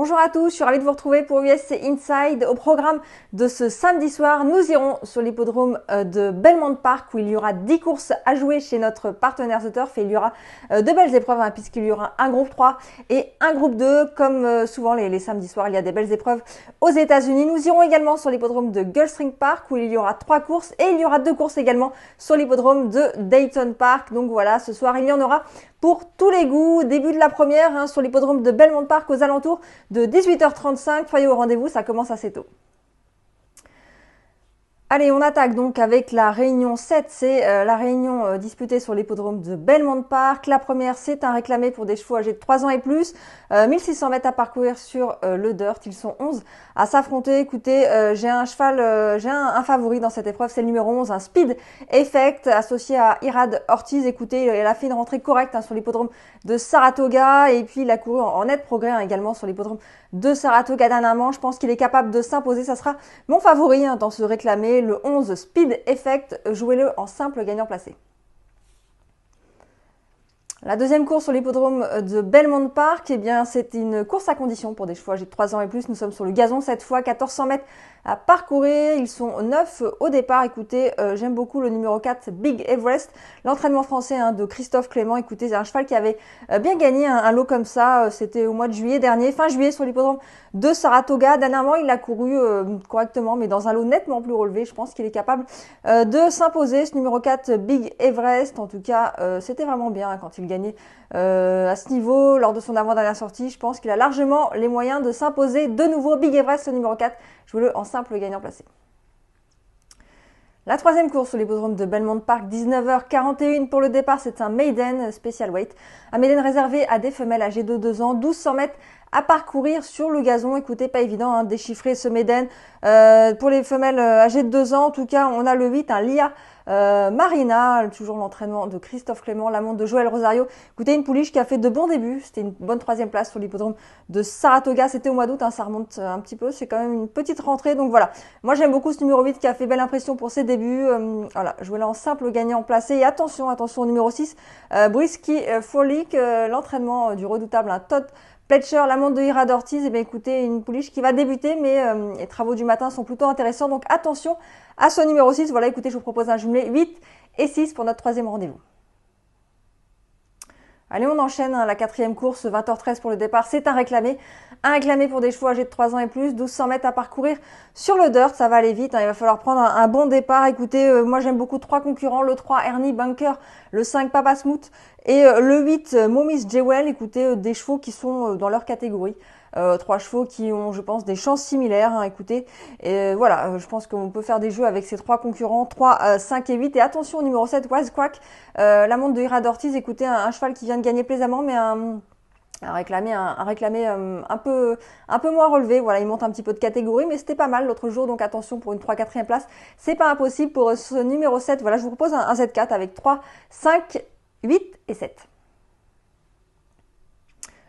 Bonjour à tous, je suis ravie de vous retrouver pour USC Inside. Au programme de ce samedi soir, nous irons sur l'hippodrome de Belmont Park où il y aura 10 courses à jouer chez notre partenaire The Turf et il y aura de belles épreuves puisqu'il y aura un groupe 3 et un groupe 2. Comme souvent les samedis soirs, il y a des belles épreuves aux États-Unis. Nous irons également sur l'hippodrome de Gulfstream Park où il y aura 3 courses et il y aura 2 courses également sur l'hippodrome de Dayton Park. Donc voilà, ce soir, il y en aura pour tous les goûts. Début de la première sur l'hippodrome de Belmont Park aux alentours de 18h35. Soyez au rendez-vous, ça commence assez tôt. Allez, on attaque donc avec la réunion 7, c'est la réunion disputée sur l'hippodrome de Belmont Park. La première, c'est un réclamé pour des chevaux âgés de 3 ans et plus, 1600 mètres à parcourir sur le dirt, ils sont 11 à s'affronter. Écoutez, j'ai un cheval, j'ai un favori dans cette épreuve, c'est le numéro 11, un Speed Effect associé à Irad Ortiz. Écoutez, il a fait une rentrée correcte sur l'hippodrome de Saratoga et puis il a couru en net progrès également sur l'hippodrome de Saratoga dernièrement. Je pense qu'il est capable de s'imposer, ça sera mon favori dans ce réclamé. Le 11 Speed Effect, jouez-le en simple gagnant placé. La deuxième course sur l'hippodrome de Belmont Park, eh bien, c'est une course à condition pour des chevaux âgés de 3 ans et plus. Nous sommes sur le gazon cette fois, 1400 mètres à parcourir. Ils sont 9 au départ. Écoutez, j'aime beaucoup le numéro 4, Big Everest, l'entraînement français de Christophe Clément. Écoutez, c'est un cheval qui avait bien gagné un lot comme ça. C'était au mois de juillet dernier, fin juillet, sur l'hippodrome de Saratoga. Dernièrement, il a couru correctement, mais dans un lot nettement plus relevé. Je pense qu'il est capable de s'imposer. Ce numéro 4, Big Everest, en tout cas, c'était vraiment bien quand il gagnait à ce niveau lors de son avant-dernière sortie. Je pense qu'il a largement les moyens de s'imposer de nouveau. Big Everest, le numéro 4, jouez-le en simple gagnant placé. La troisième course sur l'hippodrome de Belmont Park, 19h41 pour le départ, c'est un maiden special weight. Un maiden réservé à des femelles âgées de 2 ans, 1200 mètres à parcourir sur le gazon. Écoutez, pas évident de déchiffrer ce maiden. Pour les femelles âgées de 2 ans, en tout cas, on a le 8, un Lia Marina, toujours l'entraînement de Christophe Clément, la montre de Joël Rosario. Écoutez, une pouliche qui a fait de bons débuts. C'était une bonne 3e place sur l'hippodrome de Saratoga. C'était au mois d'août, ça remonte un petit peu. C'est quand même une petite rentrée. Donc voilà, moi j'aime beaucoup ce numéro 8 qui a fait belle impression pour ses débuts. Voilà, jouez-là en simple gagnant placé. Et attention au numéro 6, Brisky Frolic, l'entraînement du redoutable Todd Pletcher, la montre de Irad Ortiz. Et bien écoutez, une pouliche qui va débuter, mais les travaux du matin sont plutôt intéressants. Donc attention à ce numéro 6. Voilà, écoutez, je vous propose un jumelé 8 et 6 pour notre troisième rendez-vous. Allez, on enchaîne la quatrième course, 20h13 pour le départ. C'est un réclamé pour des chevaux âgés de 3 ans et plus, 1200 mètres à parcourir sur le dirt. Ça va aller vite, il va falloir prendre un bon départ. Écoutez, moi j'aime beaucoup 3 concurrents, le 3 Ernie Bunker, le 5 Papa Smooth et le 8 Momis Jewel. Écoutez, des chevaux qui sont dans leur catégorie. 3 chevaux qui ont, je pense, des chances similaires. Écoutez, et voilà, je pense qu'on peut faire des jeux avec ces 3 concurrents, 3, 5 et 8. Et attention au numéro 7, Wisecrack, la montre de Irad Ortiz. Écoutez, un cheval qui vient de gagner plaisamment, mais un réclamé un peu moins relevé. Voilà, il monte un petit peu de catégorie, mais c'était pas mal l'autre jour. Donc attention pour une 3-4e place. C'est pas impossible pour ce numéro 7. Voilà, je vous propose un Z4 avec 3, 5, 8 et 7.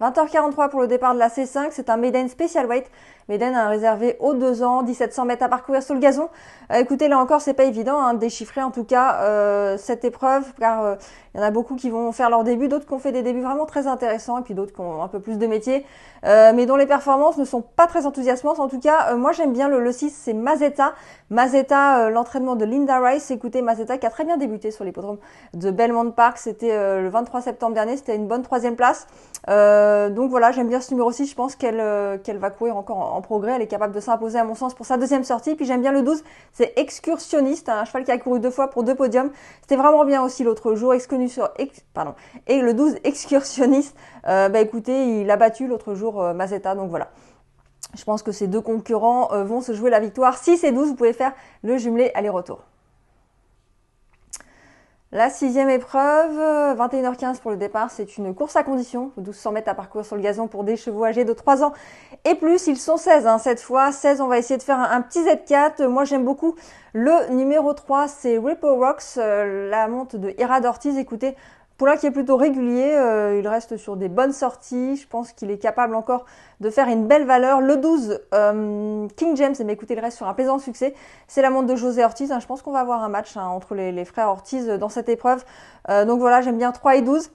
20h43 pour le départ de la C5, c'est un maiden special weight. Maiden réservé aux 2 ans, 1700 mètres à parcourir sur le gazon. Écoutez, là encore, c'est pas évident de déchiffrer en tout cas cette épreuve, car il y en a beaucoup qui vont faire leur début, d'autres qui ont fait des débuts vraiment très intéressants, et puis d'autres qui ont un peu plus de métier, mais dont les performances ne sont pas très enthousiasmantes. En tout cas, moi j'aime bien le 6, c'est Mazetta. Mazetta, l'entraînement de Linda Rice. Écoutez, Mazetta qui a très bien débuté sur l'hippodrome de Belmont Park, c'était le 23 septembre dernier, c'était une bonne 3e place. Donc voilà, j'aime bien ce numéro 6, je pense qu'elle va courir encore en progrès, elle est capable de s'imposer à mon sens pour sa 2e sortie. Puis j'aime bien le 12, c'est Excursionniste, un cheval qui a couru 2 fois pour 2 podiums. C'était vraiment bien aussi l'autre jour, et le 12 Excursionniste, écoutez, il a battu l'autre jour Mazetta, donc voilà. Je pense que ces 2 concurrents vont se jouer la victoire. 6 et 12, vous pouvez faire le jumelé aller-retour. La 6e épreuve, 21h15 pour le départ, c'est une course à condition, 1200 mètres à parcourir sur le gazon pour des chevaux âgés de 3 ans et plus. Ils sont 16 cette fois, 16, on va essayer de faire un petit Z4. Moi j'aime beaucoup le numéro 3, c'est Ripple Rocks, la montre de Irad Ortiz. Écoutez, poulain qui est plutôt régulier, il reste sur des bonnes sorties, je pense qu'il est capable encore de faire une belle valeur. Le 12, King James, mais écoutez, il reste sur un plaisant succès, c'est la montre de José Ortiz. Je pense qu'on va avoir un match entre les frères Ortiz dans cette épreuve. Donc voilà, j'aime bien 3 et 12.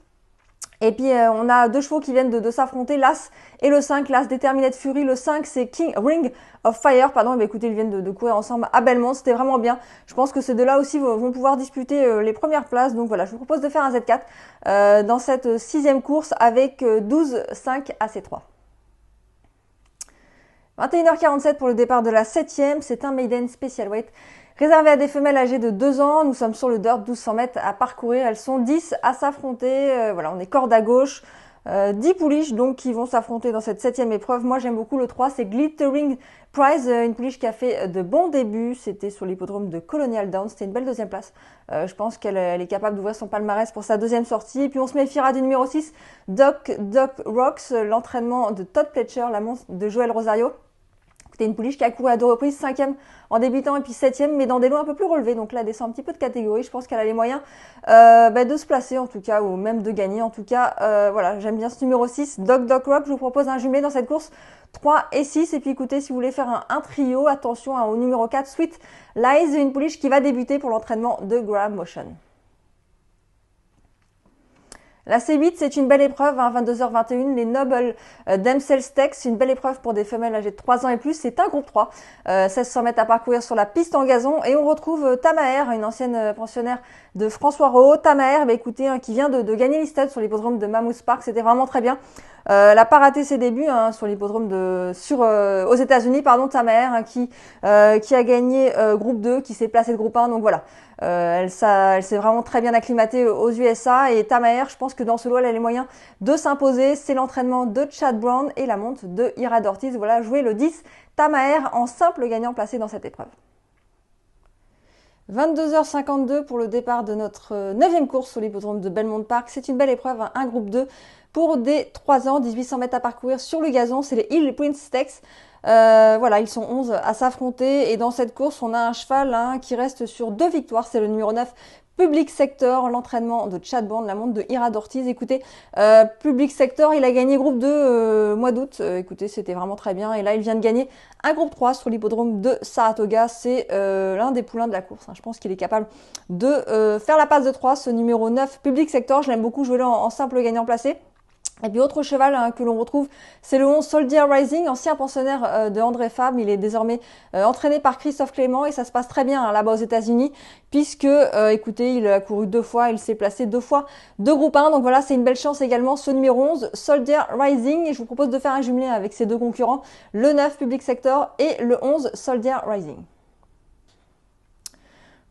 Et puis on a deux chevaux qui viennent de s'affronter, l'As et le 5, l'As Determined Fury, le 5 c'est King Ring of Fire, pardon, et bien écoutez, ils viennent de courir ensemble à Belmont, c'était vraiment bien. Je pense que ces deux-là aussi vont pouvoir disputer les premières places, donc voilà, je vous propose de faire un Z4 dans cette sixième course avec 12, 5 à C3. 21h47 pour le départ de la 7e, c'est un maiden special weight réservé à des femelles âgées de 2 ans. Nous sommes sur le dirt, 1200 mètres à parcourir. Elles sont 10 à s'affronter. Voilà, on est corde à gauche. 10 pouliches donc qui vont s'affronter dans cette 7e épreuve. Moi j'aime beaucoup le 3, c'est Glittering Prize, une pouliche qui a fait de bons débuts. C'était sur l'hippodrome de Colonial Downs, c'était une belle deuxième place. Je pense qu'elle est capable d'ouvrir son palmarès pour sa deuxième sortie. Et puis on se méfiera du numéro 6, Doc Rocks, l'entraînement de Todd Pletcher, la montre de Joël Rosario. C'était une pouliche qui a couru à 2 reprises, 5e en débutant et puis 7e, mais dans des lots un peu plus relevés. Donc là, elle descend un petit peu de catégorie. Je pense qu'elle a les moyens de se placer en tout cas, ou même de gagner. En tout cas, voilà, j'aime bien ce numéro 6, Doc Rock. Je vous propose un jumelé dans cette course 3 et 6. Et puis écoutez, si vous voulez faire un trio, attention au numéro 4, Sweet Lies, une pouliche qui va débuter pour l'entraînement de Graham Motion. La C8, c'est une belle épreuve, 22h21, les Noble Damsel Stakes, une belle épreuve pour des femelles âgées de 3 ans et plus. C'est un groupe 3, 1600 mètres à parcourir sur la piste en gazon. Et on retrouve Tamaher, une ancienne pensionnaire de François Rohaut. Tamaher, écoutez, qui vient de gagner l'Istade sur l'hippodrome de Mammoth Park, c'était vraiment très bien. Elle n'a pas raté ses débuts sur l'hippodrome aux États-Unis, pardon, Tamaher, qui a gagné groupe 2, qui s'est placé de groupe 1, donc voilà. Elle s'est vraiment très bien acclimatée aux USA et Tamaher, je pense que dans ce lot, elle a les moyens de s'imposer. C'est l'entraînement de Chad Brown et la monte de Irad Ortiz. Voilà, jouer le 10, Tamaher en simple gagnant placé dans cette épreuve. 22h52 pour le départ de notre 9e course sur l'hippodrome de Belmont Park. C'est une belle épreuve, un groupe 2 pour des 3 ans, 1800 mètres à parcourir sur le gazon. C'est les Hill Prince Stakes. Voilà, ils sont 11 à s'affronter et dans cette course, on a un cheval qui reste sur 2 victoires. C'est le numéro 9, Public Sector, l'entraînement de Chad Brown, la montre de Irad Ortiz. Écoutez, Public Sector, il a gagné groupe 2 mois d'août. Écoutez, c'était vraiment très bien. Et là, il vient de gagner un groupe 3 sur l'hippodrome de Saratoga. C'est l'un des poulains de la course. Je pense qu'il est capable de faire la passe de 3. Ce numéro 9, Public Sector, je l'aime beaucoup jouer là en simple gagnant placé. Et puis autre cheval que l'on retrouve, c'est le 11 Soldier Rising, ancien pensionnaire de André Fabre. Il est désormais entraîné par Christophe Clément et ça se passe très bien là-bas aux États-Unis puisque, écoutez, il a couru 2 fois, il s'est placé 2 fois de groupe 1. Donc voilà, c'est une belle chance également ce numéro 11 Soldier Rising. Et je vous propose de faire un jumelé avec ces deux concurrents, le 9 Public Sector et le 11 Soldier Rising.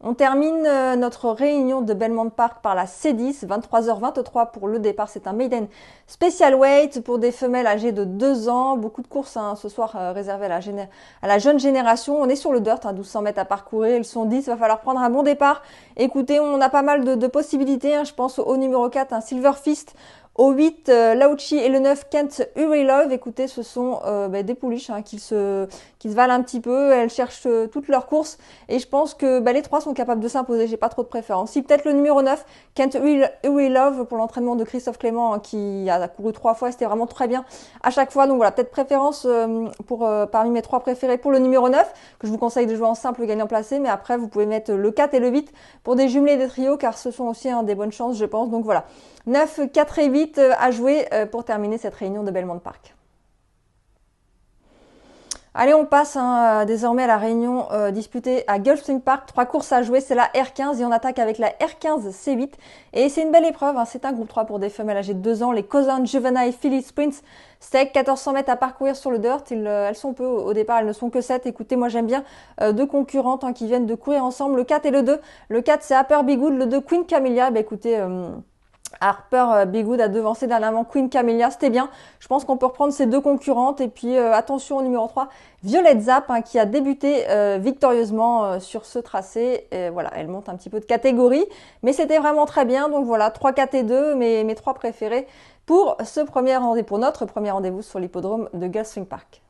On termine notre réunion de Belmont Park par la C10, 23h23 pour le départ. C'est un maiden special weight pour des femelles âgées de 2 ans. Beaucoup de courses ce soir réservées à la jeune génération. On est sur le dirt, 1200 mètres à parcourir. Ils sont 10, il va falloir prendre un bon départ. Écoutez, on a pas mal de possibilités. Je pense au numéro 4, un Silver Fist. Au 8, Lauchi et le 9, Kent Love. Écoutez, ce sont des pouliches qui se valent un petit peu. Elles cherchent toutes leurs courses. Et je pense que les 3 sont capables de s'imposer. J'ai pas trop de préférence. Si peut-être le numéro 9, Kent Love pour l'entraînement de Christophe Clément qui a couru 3 fois. C'était vraiment très bien à chaque fois. Donc voilà, peut-être préférence parmi mes 3 préférés pour le numéro 9, que je vous conseille de jouer en simple gagnant placé. Mais après, vous pouvez mettre le 4 et le 8 pour des jumelés des trios, car ce sont aussi des bonnes chances, je pense. Donc voilà. 9, 4 et 8 à jouer pour terminer cette réunion de Belmont Park. Allez, on passe désormais à la réunion disputée à Gulfstream Park. 3 courses à jouer, c'est la R15 et on attaque avec la R15 C8. Et c'est une belle épreuve, c'est un groupe 3 pour des femelles âgées de 2 ans. Les Cousin Juvenile Philly Sprints Stake, 1400 mètres à parcourir sur le dirt. Elles sont peu au départ, elles ne sont que 7. Écoutez, moi j'aime bien 2 concurrentes qui viennent de courir ensemble, le 4 et le 2. Le 4 c'est Harper Bigwood, le 2 Queen Camellia. Écoutez... Harper Bigwood a devancé dernièrement Queen Camellia, c'était bien. Je pense qu'on peut reprendre ces 2 concurrentes. Et puis attention au numéro 3, Violette Zap, qui a débuté victorieusement sur ce tracé. Et voilà, elle monte un petit peu de catégorie, mais c'était vraiment très bien. Donc voilà, 3, 4 et 2, mes 3 préférés pour notre premier rendez-vous sur l'hippodrome de Gulfstream Park.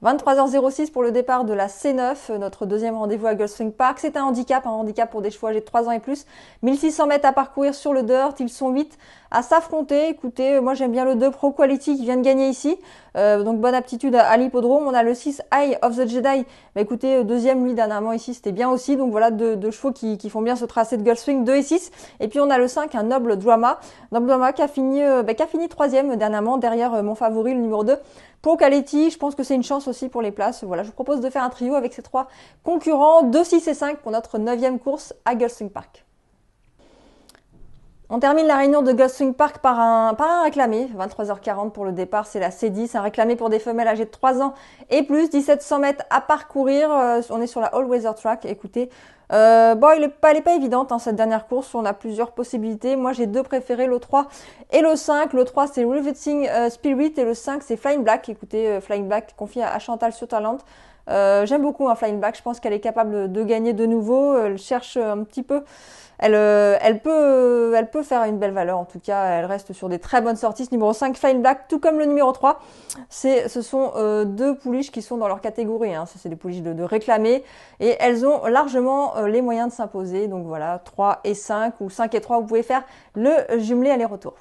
23h06 pour le départ de la C9, notre deuxième rendez-vous à Gulfstream Park. C'est un handicap pour des chevaux âgés de 3 ans et plus. 1600 mètres à parcourir sur le dirt, ils sont 8 à s'affronter. Écoutez, moi j'aime bien le 2 Pro Quality qui vient de gagner ici. Donc bonne aptitude à l'hippodrome. On a le 6 Eye of the Jedi. Bah, écoutez, deuxième lui dernièrement ici, c'était bien aussi. Donc voilà, deux chevaux qui font bien ce tracé de Gulfstream, 2 et 6. Et puis on a le 5, un Noble Drama. Noble Drama qui a fini troisième dernièrement, derrière mon favori, le numéro 2. Pour Caletti, je pense que c'est une chance aussi pour les places. Voilà, je vous propose de faire un trio avec ces 3 concurrents, 2, 6 et 5 pour notre 9e course à Gulfstream Park. On termine la réunion de Gulfstream Park par un réclamé, 23h40 pour le départ, c'est la C10, un réclamé pour des femelles âgées de 3 ans et plus, 1700 mètres à parcourir, on est sur la All-Weather Track, écoutez. Elle est pas évidente cette dernière course, on a plusieurs possibilités. Moi j'ai 2 préférés, le 3 et le 5. Le 3 c'est Riveting Spirit et le 5 c'est Flying Black. Écoutez, Flying Black confié à Chantal Sutherland. J'aime beaucoup Flying Black, je pense qu'elle est capable de gagner de nouveau. Elle cherche un petit peu, elle peut faire une belle valeur. En tout cas, elle reste sur des très bonnes sorties. Ce numéro 5 Flying Black, tout comme le numéro 3. Ce sont 2 pouliches qui sont dans leur catégorie. Ça, c'est des pouliches de réclamés. Et elles ont largement les moyens de s'imposer. Donc voilà, 3 et 5 ou 5 et 3, vous pouvez faire le jumelé aller-retour.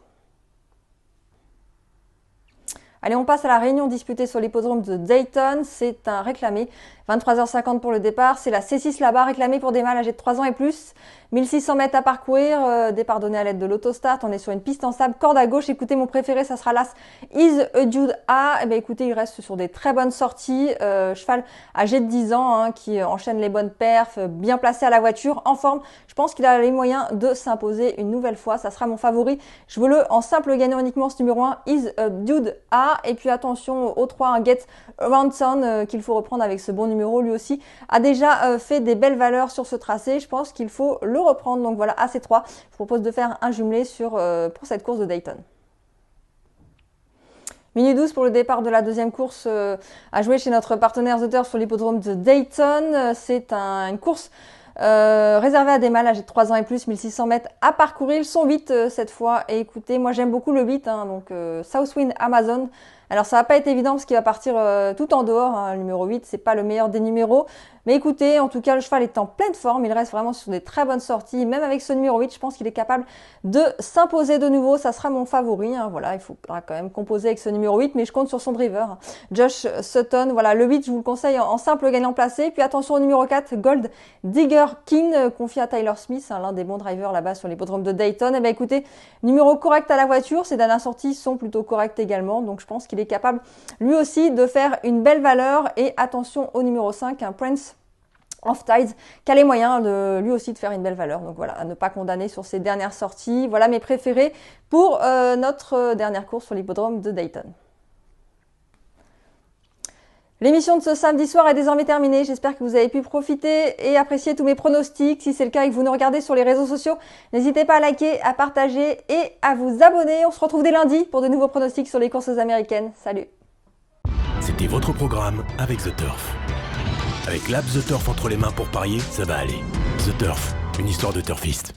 Allez, on passe à la réunion disputée sur l'hippodrome de Dayton. C'est un réclamé. 23h50 pour le départ. C'est la C6 là-bas, réclamée pour des mâles âgés de 3 ans et plus. 1600 mètres à parcourir. Départ donné à l'aide de l'autostart. On est sur une piste en sable, corde à gauche. Écoutez, mon préféré, ça sera l'As Is a Jude A. Eh bien, écoutez, il reste sur des très bonnes sorties. Cheval âgé de 10 ans qui enchaîne les bonnes perfs, bien placé à la voiture, en forme. Je pense qu'il a les moyens de s'imposer une nouvelle fois. Ça sera mon favori. Je veux le en simple gagnant uniquement, ce numéro 1, Is a Jude A. Et puis attention au 3, un Get Around Town qu'il faut reprendre avec ce bon numéro. Lui aussi a déjà fait des belles valeurs sur ce tracé. Je pense qu'il faut le reprendre. Donc voilà, à ces 3, je vous propose de faire un jumelé pour cette course de Dayton. Minute 12 pour le départ de la deuxième course à jouer chez notre partenaire The Turf sur l'hippodrome de Dayton. C'est une course réservé à des mâles âgés de 3 ans et plus, 1600 mètres à parcourir. Ils sont 8 cette fois. Et écoutez, moi j'aime beaucoup le 8, donc Southwind Amazon. Alors ça va pas être évident parce qu'il va partir tout en dehors. Le numéro 8, c'est pas le meilleur des numéros. Mais écoutez, en tout cas, le cheval est en pleine forme. Il reste vraiment sur des très bonnes sorties. Même avec ce numéro 8, je pense qu'il est capable de s'imposer de nouveau. Ça sera mon favori. Voilà, il faudra quand même composer avec ce numéro 8, mais je compte sur son driver, Josh Sutton. Voilà, le 8, je vous le conseille en simple gagnant placé. Puis attention au numéro 4, Gold Digger King, confié à Tyler Smith, l'un des bons drivers là-bas sur l'hippodrome de Dayton. Eh bien écoutez, numéro correct à la voiture. Ses dernières sorties sont plutôt correctes également. Donc je pense qu'il est capable lui aussi de faire une belle valeur. Et attention au numéro 5, un Prince of Tides, qui a les moyens de lui aussi de faire une belle valeur. Donc voilà, à ne pas condamner sur ses dernières sorties. Voilà mes préférés pour notre dernière course sur l'hippodrome de Dayton. L'émission de ce samedi soir est désormais terminée. J'espère que vous avez pu profiter et apprécier tous mes pronostics. Si c'est le cas et que vous nous regardez sur les réseaux sociaux, n'hésitez pas à liker, à partager et à vous abonner. On se retrouve dès lundi pour de nouveaux pronostics sur les courses américaines. Salut! C'était votre programme avec The Turf. Avec l'app The Turf entre les mains pour parier, ça va aller. The Turf, une histoire de turfiste.